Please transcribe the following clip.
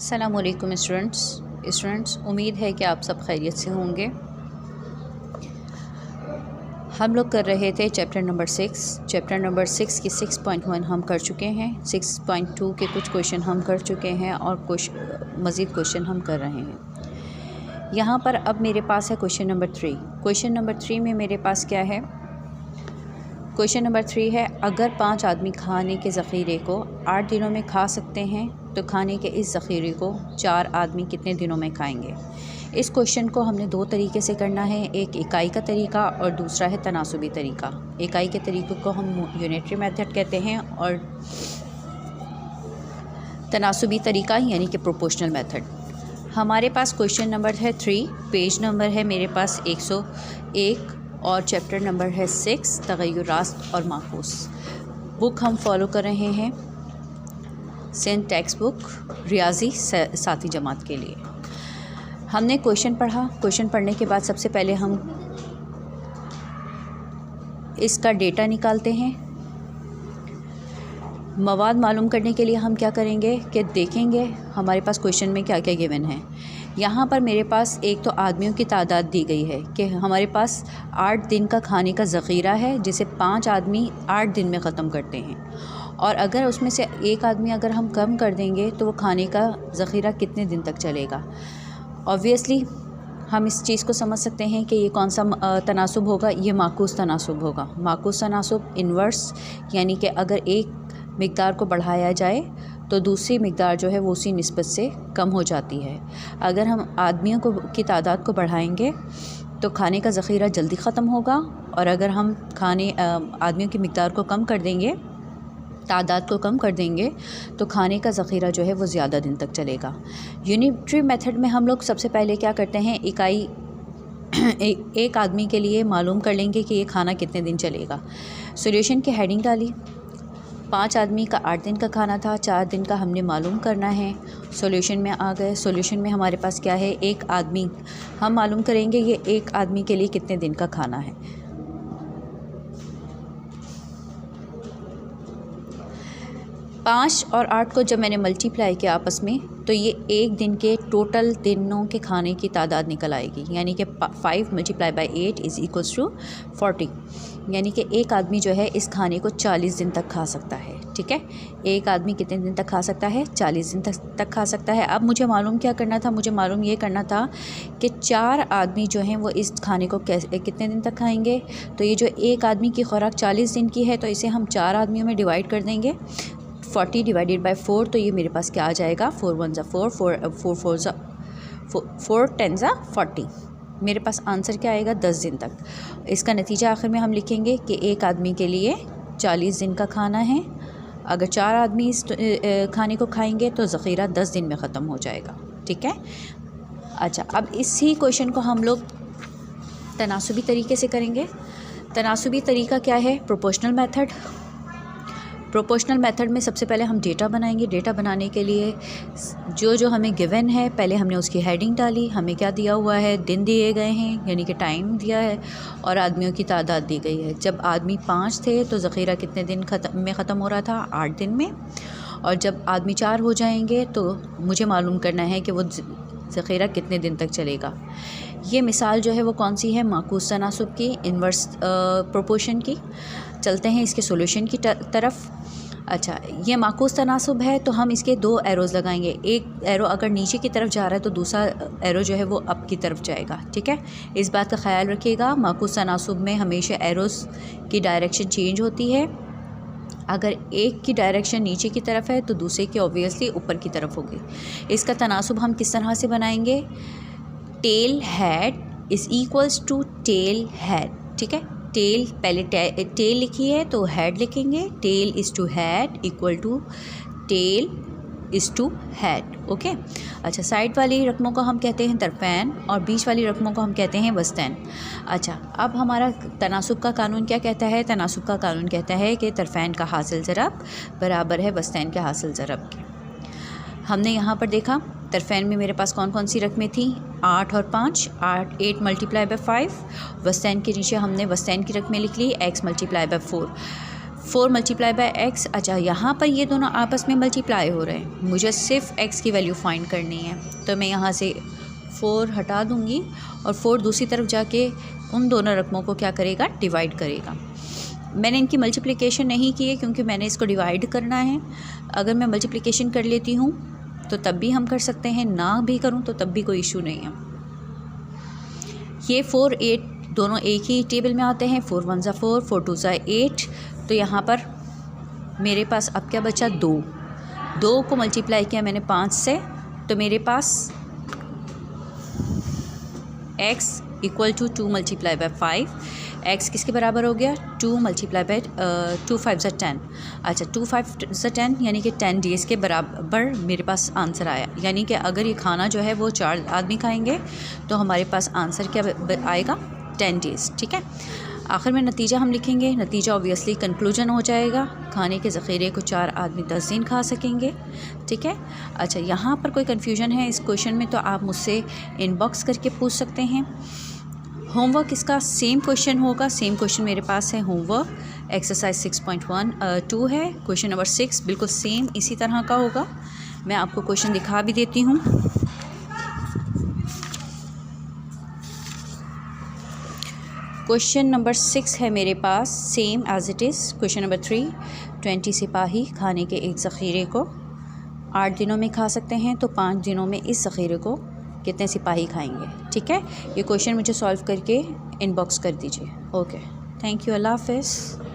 अस्सलामुअलैकुम स्टूडेंट्स, उम्मीद है कि आप सब खैरियत से होंगे। हम लोग कर रहे थे चैप्टर नंबर 6 की 6.1 हम कर चुके हैं। 6.2 के कुछ क्वेश्चन हम कर चुके हैं और कुछ मज़ीद क्वेश्चन हम कर रहे हैं। यहाँ पर अब मेरे पास है क्वेश्चन नंबर 3। क्वेश्चन नंबर 3 में मेरे पास क्या है? क्वेश्चन नंबर 3 है, अगर 5 आदमी खाने के ज़ख़ीरे को 8 दिनों में खा सकते हैं तो खाने के इस ज़ख़ीरे को 4 आदमी कितने दिनों में खाएंगे? इस क्वेश्चन को हमने दो तरीके से करना है, एक इकाई का तरीका और दूसरा है तनासुबी तरीका। इकाई के तरीक़ों को हम यूनिटरी मेथड कहते हैं और तनासुबी तरीका यानी कि प्रोपोर्शनल मेथड। हमारे पास क्वेश्चन नंबर है 3, पेज नंबर है मेरे पास 101 और चैप्टर नंबर है 6 तग़य्युरात और माकूस। बुक हम फॉलो कर रहे हैं सेंट टेक्स्ट बुक रियाजी 7वीं जमात के लिए। हमने क्वेश्चन पढ़ा। क्वेश्चन पढ़ने के बाद सबसे पहले हम इसका डेटा निकालते हैं। मवाद मालूम करने के लिए हम क्या करेंगे कि देखेंगे हमारे पास क्वेश्चन में क्या क्या गिवन है। यहाँ पर मेरे पास एक तो आदमियों की तादाद दी गई है कि हमारे पास 8 दिन का खाने का ज़ख़ीरा है जिसे 5 आदमी 8 दिन में ख़त्म करते हैं, और अगर उसमें से एक आदमी अगर हम कम कर देंगे तो वो खाने का ज़ख़ीरा कितने दिन तक चलेगा। ऑब्वियसली हम इस चीज़ को समझ सकते हैं कि ये कौन सा तनासुब होगा, ये माकूस तनासुब होगा। माकूस तनासुब इन्वर्स, यानी कि अगर एक मिक़दार को बढ़ाया जाए तो दूसरी मिक़दार जो है वो उसी निस्बत से कम हो जाती है। अगर हम आदमियों की तादाद को बढ़ाएंगे तो खाने का ज़ख़ीरा जल्दी ख़त्म होगा, और अगर हम आदमियों की मिक़दार को कम कर देंगे, तादाद को कम कर देंगे, तो खाने का ज़ख़ीरा जो है वो ज़्यादा दिन तक चलेगा। यूनिटरी मेथड में हम लोग सबसे पहले क्या करते हैं, इकाई एक आदमी के लिए मालूम कर लेंगे कि ये खाना कितने दिन चलेगा। सॉल्यूशन की हेडिंग डाली, 5 आदमी का 8 दिन का खाना था, 4 दिन का हमने मालूम करना है। सॉल्यूशन में आ गए। सॉल्यूशन में हमारे पास क्या है, एक आदमी हम मालूम करेंगे ये एक आदमी के लिए कितने दिन का खाना है। 5 और 8 को जब मैंने मल्टीप्लाई किया आपस में तो ये एक दिन के टोटल दिनों के खाने की तादाद निकल आएगी, यानी कि 5 × 8 = 40, यानी कि एक आदमी जो है इस खाने को 40 दिन तक खा सकता है। ठीक है, एक आदमी कितने दिन तक खा सकता है? 40 दिन तक खा सकता है। अब मुझे मालूम क्या करना था? मुझे मालूम ये करना था कि 4 आदमी जो हैं वो इस खाने को कितने दिन तक खाएंगे। तो ये जो एक आदमी की खुराक 40 दिन की है तो इसे हम 4 आदमियों में डिवाइड कर देंगे। 40 / 4, तो ये मेरे पास क्या आ जाएगा, 4 × 1 = 4, 4 × 10 = 40। मेरे पास आंसर क्या आएगा? 10 दिन तक। इसका नतीजा आखिर में हम लिखेंगे कि एक आदमी के लिए 40 दिन का खाना है। अगर 4 आदमी इस खाने को खाएंगे तो ज़ख़ीरा 10 दिन में ख़त्म हो जाएगा। ठीक है। अच्छा, अब इसी क्वेश्चन को हम लोग तनासुबी तरीके से करेंगे। तनासुबी तरीका क्या है? Proportional method. प्रोपोर्शनल मेथड में सबसे पहले हम डेटा बनाएंगे। डेटा बनाने के लिए जो हमें गिवन है, पहले हमने उसकी हेडिंग डाली। हमें क्या दिया हुआ है? दिन दिए गए हैं, यानी कि टाइम दिया है, और आदमियों की तादाद दी गई है। जब आदमी 5 थे तो ज़ख़ीरा कितने दिन में ख़त्म हो रहा था? 8 दिन में। और जब आदमी 4 हो जाएंगे तो मुझे मालूम करना है कि वो ज़ख़ीरा कितने दिन तक चलेगा। ये मिसाल जो है वो कौन सी है? माकूस तनासुब की, इन्वर्स प्रोपोर्शन की। चलते हैं इसके सॉल्यूशन की तरफ। अच्छा, ये माकूस तनासुब है तो हम इसके 2 एरोज़ लगाएंगे। एक एरो अगर नीचे की तरफ जा रहा है तो दूसरा एरो जो है वो अप की तरफ जाएगा। ठीक है, इस बात का ख्याल रखिएगा। माकूस तनासुब में हमेशा एरोज़ की डायरेक्शन चेंज होती है। अगर एक की डायरेक्शन नीचे की तरफ है तो दूसरे की ऑब्वियसली ऊपर की तरफ होगी। इसका तनासुब हम किस तरह से बनाएंगे? Tail head = tail head. ठीक है, टेल पहले टेल लिखी है तो हेड लिखेंगे। Tail = head = tail = head. Okay. अच्छा, साइड वाली रकमों को हम कहते हैं तरफ़ैन और बीच वाली रकमों को हम कहते हैं वस्तैन। अच्छा, अब हमारा तनासुब का कानून क्या कहता है? तनासुब का कानून कहता है कि तरफ़ैन का हासिल ज़रब बराबर है वस्तैन के हासिल ज़रब के। हमने यहाँ पर देखा तरफ़ैन में मेरे पास कौन कौन सी रकमें थी? 8 और 5। 8 × 5। वस्तैन के नीचे हमने वस्तैन की रकमें लिख ली, x × 4। 4 multiply by x. अच्छा, यहाँ पर ये दोनों आपस में मल्टीप्लाई हो रहे हैं, मुझे सिर्फ एक्स की वैल्यू फाइंड करनी है, तो मैं यहाँ से 4 हटा दूँगी और 4 दूसरी तरफ जाके उन दोनों रकमों को क्या करेगा, डिवाइड करेगा। मैंने इनकी मल्टीप्लिकेशन नहीं की है क्योंकि मैंने इसको डिवाइड करना है। अगर मैं मल्टीप्लिकेशन कर लेती हूँ तो तब भी हम कर सकते हैं, ना भी करूँ तो तब भी कोई इशू नहीं है। ये 4 8 दोनों एक ही टेबल में आते हैं, 4 1 ज़ा 4, 4 2 ज़ा 8। तो यहाँ पर मेरे पास अब क्या बचा, 2 को मल्टीप्लाई किया मैंने 5 से, तो मेरे पास x equal to 2 multiply by 5। x किसके बराबर हो गया, 2 मल्टीप्लाई बाय 2 5 ज़ा 10। अच्छा, 2 5 ज़ा 10 यानी कि 10 डेज़ के बराबर मेरे पास आंसर आया। यानी कि अगर ये खाना जो है वो 4 आदमी खाएंगे तो हमारे पास आंसर क्या आएगा, 10 डेज़। ठीक है, आखिर में नतीजा हम लिखेंगे। नतीजा ऑब्वियसली कंक्लूजन हो जाएगा, खाने के ज़ख़ीरे को 4 आदमी 10 दिन खा सकेंगे। ठीक है। अच्छा, यहाँ पर कोई कन्फ्यूजन है इस क्वेश्चन में तो आप मुझसे इनबॉक्स करके पूछ सकते हैं। होमवर्क इसका सेम क्वेश्चन होगा, सेम क्वेश्चन मेरे पास है। होमवर्क एक्सरसाइज 6.1 है, क्वेश्चन नंबर 6 बिल्कुल सेम इसी तरह का होगा। मैं आपको क्वेश्चन दिखा भी देती हूँ। क्वेश्चन नंबर 6 है मेरे पास, same as it is. Question number 3, 20 सिपाही खाने के एक ज़ख़ीरे को 8 दिनों में खा सकते हैं, तो 5 दिनों में इस ज़ख़ीरे को कितने सिपाही खाएंगे। ठीक है, ये क्वेश्चन मुझे सॉल्व करके इनबॉक्स कर दीजिए। ओके, थैंक यू, अल्लाह हाफ़िज़।